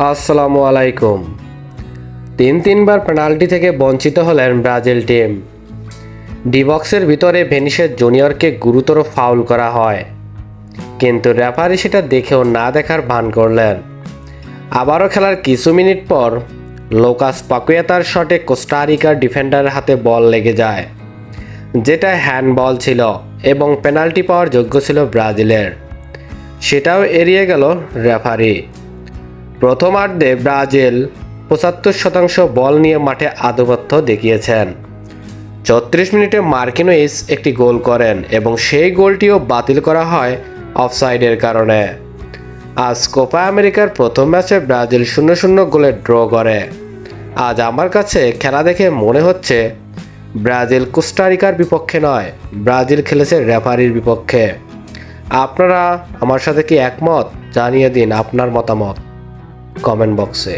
আসসালামু আলাইকুম। তিনবার পেনাল্টি থেকে বঞ্চিত হলেন ব্রাজিল টিম। ডি বক্সের ভিতরে ভিনিসিয়াস জুনিয়রকে গুরুতর ফাউল করা হয়, কিন্তু রেফারি সেটা দেখেও না দেখার ভান করলেন। আবারও খেলার কিছু মিনিট পর লুকাস পাকুয়েতার শটে কোস্টারিকার ডিফেন্ডারের হাতে বল লেগে যায়, যেটা হ্যান্ডবল ছিল এবং পেনাল্টি পাওয়ার যোগ্য ছিল ব্রাজিলের। সেটাও এড়িয়ে গেল রেফারি। প্রথমার্ধে ব্রাজিল ৭৫% বল নিয়ে মাঠে আধিপত্য দেখিয়েছেন। ৩৪ মিনিটে মার্কিনোইস একটি গোল করেন এবং সেই গোলটিও বাতিল করা হয় অফসাইডের কারণে। আজ কোপা আমেরিকার প্রথম ম্যাচে ব্রাজিল ০-০ গোলে ড্র করে। আজ আমার কাছে খেলা দেখে মনে হচ্ছে ব্রাজিল কোস্টারিকার বিপক্ষে নয়, ব্রাজিল খেলেছে রেফারির বিপক্ষে। আপনারা আমার সাথে কি একমত? জানিয়ে দিন আপনার মতামত কমেন্ট বক্সে।